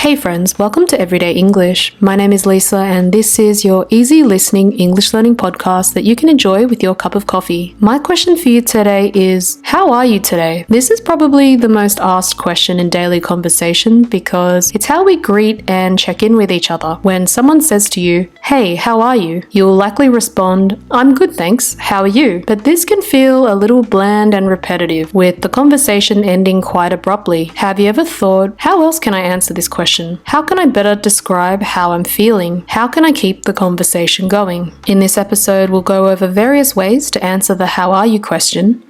Hey friends, welcome to Everyday English. My name is Lisa and this is your easy listening English learning podcast that you can enjoy with your cup of coffee. My question for you today is, how are you today? This is probably the most asked question in daily conversation because it's how we greet and check in with each other. When someone says to you, hey, how are you? You'll likely respond, I'm good thanks, how are you? But this can feel a little bland and repetitive, with the conversation ending quite abruptly. Have you ever thought, how else can I answer this question? How can I better describe how I'm feeling? How can I keep the conversation going? In this episode, we'll go over various ways to answer the how are you question,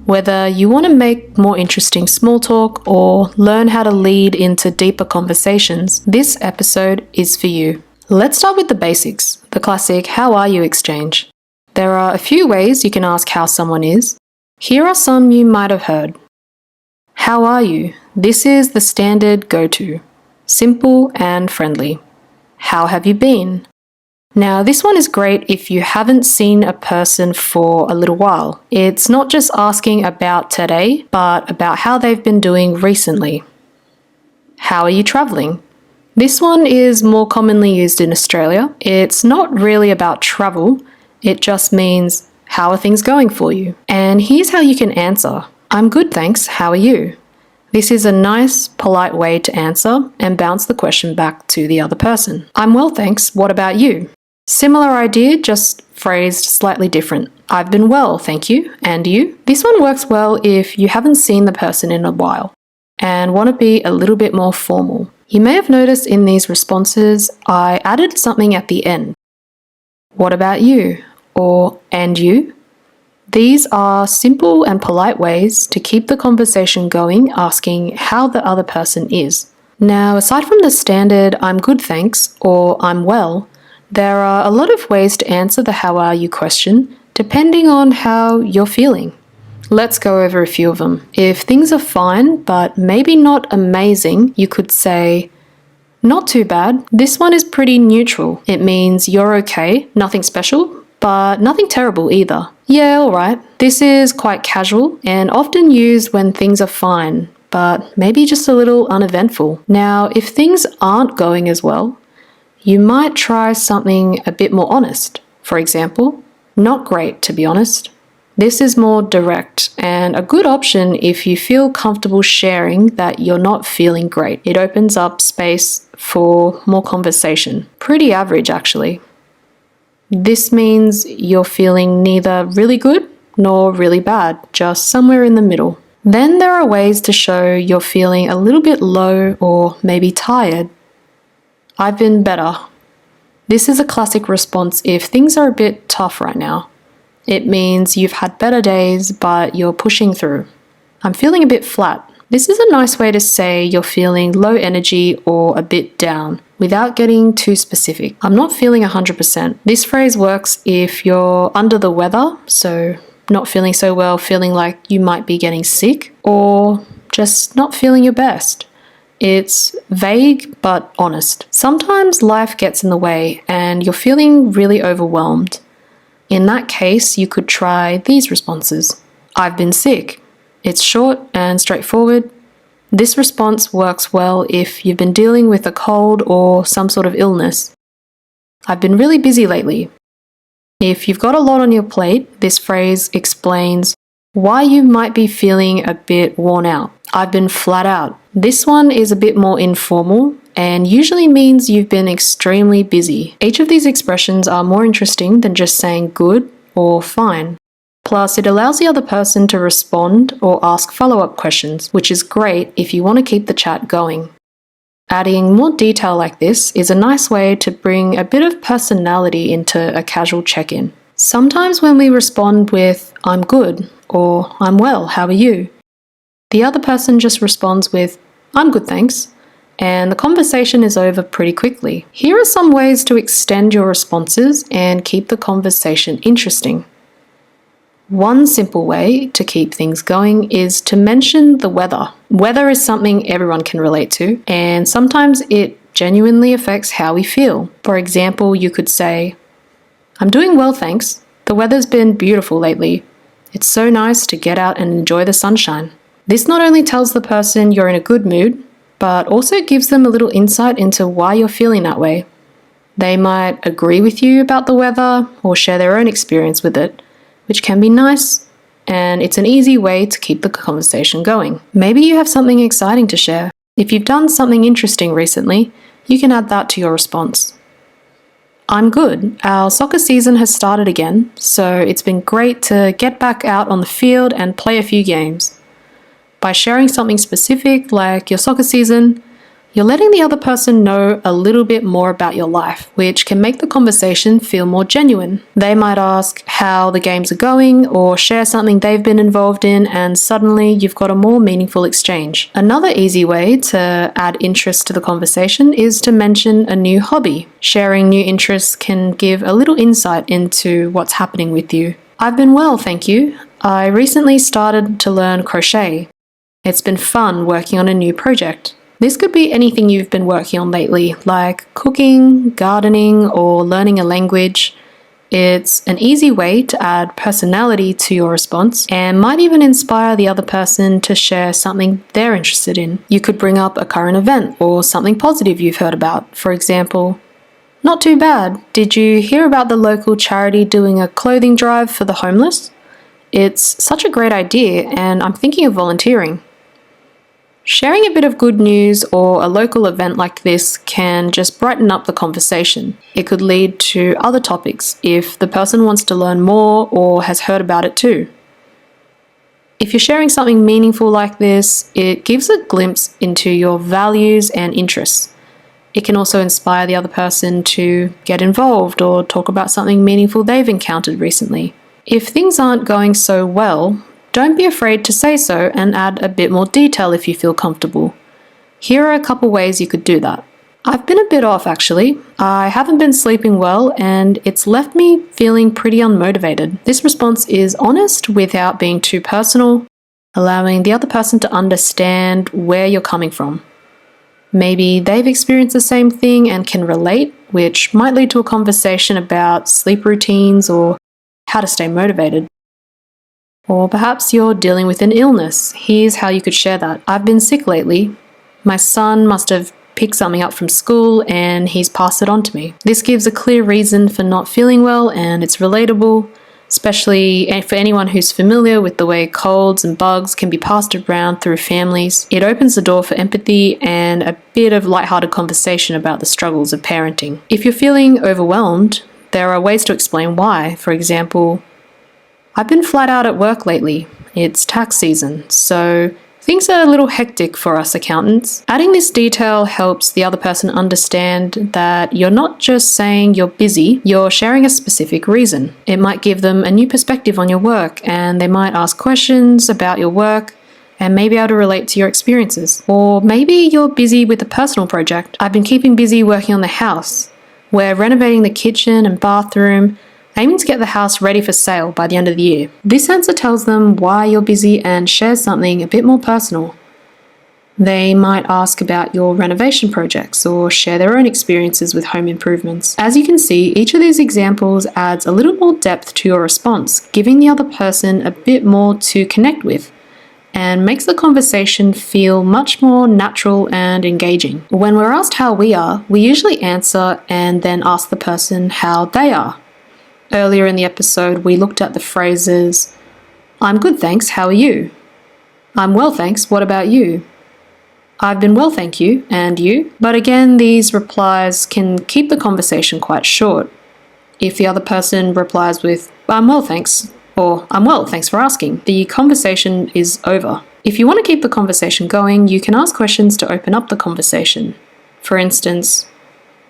whether you want to make more interesting small talk or learn how to lead into deeper conversations. This episode is for you. Let's start with the basics, the classic how are you exchange. There are a few ways you can ask how someone is. Here are some you might have heard. How are you? This is the standard go-to. Simple and friendly. How have you been? Now, this one is great if you haven't seen a person for a little while. It's not just asking about today, but about how they've been doing recently. How are you traveling? This one is more commonly used in Australia. It's not really about travel. It just means, how are things going for you? And here's how you can answer. I'm good, thanks. How are you? This is a nice, polite way to answer and bounce the question back to the other person. I'm well, thanks. What about you? Similar idea, just phrased slightly different. I've been well, thank you. And you? This one works well if you haven't seen the person in a while and want to be a little bit more formal. You may have noticed in these responses, I added something at the end. What about you? Or, and you? These are simple and polite ways to keep the conversation going, asking how the other person is. Now, aside from the standard I'm good thanks or I'm well, there are a lot of ways to answer the how are you question, depending on how you're feeling. Let's go over a few of them. If things are fine, but maybe not amazing, you could say, not too bad. This one is pretty neutral. It means you're okay, nothing special, but nothing terrible either. Yeah, alright. This is quite casual and often used when things are fine, but maybe just a little uneventful. Now, if things aren't going as well, you might try something a bit more honest. For example, not great to be honest. This is more direct and a good option if you feel comfortable sharing that you're not feeling great. It opens up space for more conversation. Pretty average actually. This means you're feeling neither really good nor really bad, just somewhere in the middle. Then there are ways to show you're feeling a little bit low or maybe tired. I've been better. This is a classic response if things are a bit tough right now. It means you've had better days, but you're pushing through. I'm feeling a bit flat. This is a nice way to say you're feeling low energy or a bit down without getting too specific. I'm not feeling 100%. This phrase works if you're under the weather, so not feeling so well, feeling like you might be getting sick, or just not feeling your best. It's vague but honest. Sometimes life gets in the way and you're feeling really overwhelmed. In that case, you could try these responses. I've been sick. It's short and straightforward. This response works well if you've been dealing with a cold or some sort of illness. I've been really busy lately. If you've got a lot on your plate, this phrase explains why you might be feeling a bit worn out. I've been flat out. This one is a bit more informal and usually means you've been extremely busy. Each of these expressions are more interesting than just saying good or fine. Plus, it allows the other person to respond or ask follow-up questions, which is great if you want to keep the chat going. Adding more detail like this is a nice way to bring a bit of personality into a casual check-in. Sometimes when we respond with, I'm good, or I'm well, how are you? The other person just responds with, I'm good, thanks, and the conversation is over pretty quickly. Here are some ways to extend your responses and keep the conversation interesting. One simple way to keep things going is to mention the weather. Weather is something everyone can relate to, and sometimes it genuinely affects how we feel. For example, you could say, I'm doing well, thanks. The weather's been beautiful lately. It's so nice to get out and enjoy the sunshine. This not only tells the person you're in a good mood, but also gives them a little insight into why you're feeling that way. They might agree with you about the weather or share their own experience with it, which can be nice, and it's an easy way to keep the conversation going. Maybe you have something exciting to share. If you've done something interesting recently, you can add that to your response. I'm good. Our soccer season has started again, so it's been great to get back out on the field and play a few games. By sharing something specific like your soccer season, you're letting the other person know a little bit more about your life, which can make the conversation feel more genuine. They might ask how the games are going or share something they've been involved in, and suddenly you've got a more meaningful exchange. Another easy way to add interest to the conversation is to mention a new hobby. Sharing new interests can give a little insight into what's happening with you. I've been well, thank you. I recently started to learn crochet. It's been fun working on a new project. This could be anything you've been working on lately, like cooking, gardening, or learning a language. It's an easy way to add personality to your response and might even inspire the other person to share something they're interested in. You could bring up a current event or something positive you've heard about. For example, "Not too bad. Did you hear about the local charity doing a clothing drive for the homeless? It's such a great idea, and I'm thinking of volunteering." Sharing a bit of good news or a local event like this can just brighten up the conversation. It could lead to other topics if the person wants to learn more or has heard about it too. If you're sharing something meaningful like this, it gives a glimpse into your values and interests. It can also inspire the other person to get involved or talk about something meaningful they've encountered recently. If things aren't going so well, don't be afraid to say so and add a bit more detail if you feel comfortable. Here are a couple ways you could do that. "I've been a bit off actually. I haven't been sleeping well and it's left me feeling pretty unmotivated." This response is honest without being too personal, allowing the other person to understand where you're coming from. Maybe they've experienced the same thing and can relate, which might lead to a conversation about sleep routines or how to stay motivated. Or perhaps you're dealing with an illness. Here's how you could share that. "I've been sick lately. My son must have picked something up from school and he's passed it on to me." This gives a clear reason for not feeling well and it's relatable, especially for anyone who's familiar with the way colds and bugs can be passed around through families. It opens the door for empathy and a bit of lighthearted conversation about the struggles of parenting. If you're feeling overwhelmed, there are ways to explain why. For example, "I've been flat out at work lately. It's tax season, so things are a little hectic for us accountants." Adding this detail helps the other person understand that you're not just saying you're busy, you're sharing a specific reason. It might give them a new perspective on your work, and they might ask questions about your work and maybe able to relate to your experiences. Or maybe you're busy with a personal project. "I've been keeping busy working on the house. We're renovating the kitchen and bathroom, aiming to get the house ready for sale by the end of the year." This answer tells them why you're busy and shares something a bit more personal. They might ask about your renovation projects or share their own experiences with home improvements. As you can see, each of these examples adds a little more depth to your response, giving the other person a bit more to connect with, and makes the conversation feel much more natural and engaging. When we're asked how we are, we usually answer and then ask the person how they are. Earlier in the episode, we looked at the phrases, "I'm good thanks, how are you?" "I'm well thanks, what about you?" "I've been well thank you, and you?" But again, these replies can keep the conversation quite short. If the other person replies with, "I'm well thanks," or "I'm well, thanks for asking," the conversation is over. If you want to keep the conversation going, you can ask questions to open up the conversation. For instance,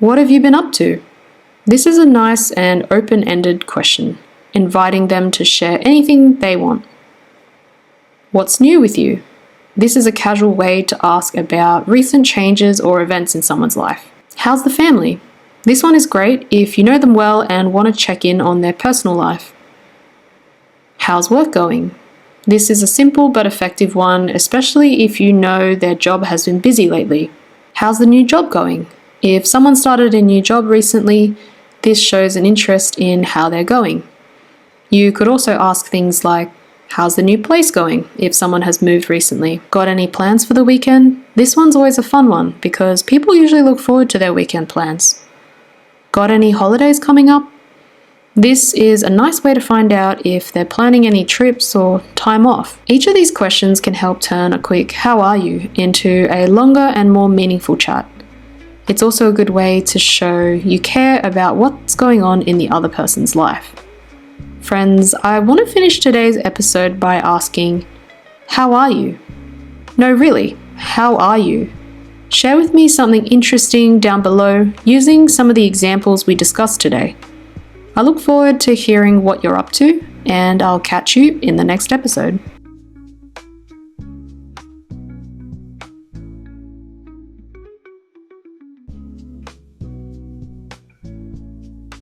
"What have you been up to?" This is a nice and open-ended question, inviting them to share anything they want. "What's new with you?" This is a casual way to ask about recent changes or events in someone's life. "How's the family?" This one is great if you know them well and want to check in on their personal life. "How's work going?" This is a simple but effective one, especially if you know their job has been busy lately. "How's the new job going?" If someone started a new job recently, this shows an interest in how they're going. You could also ask things like, How's the new place going if someone has moved recently? Got any plans for the weekend? This one's always a fun one because people usually look forward to their weekend plans. Got any holidays coming up? This is a nice way to find out if they're planning any trips or time off. Each of these questions can help turn a quick "how are you" into a longer and more meaningful chat. It's also a good way to show you care about what's going on in the other person's life. Friends, I want to finish today's episode by asking, how are you? No, really, how are you? Share with me something interesting down below using some of the examples we discussed today. I look forward to hearing what you're up to, and I'll catch you in the next episode.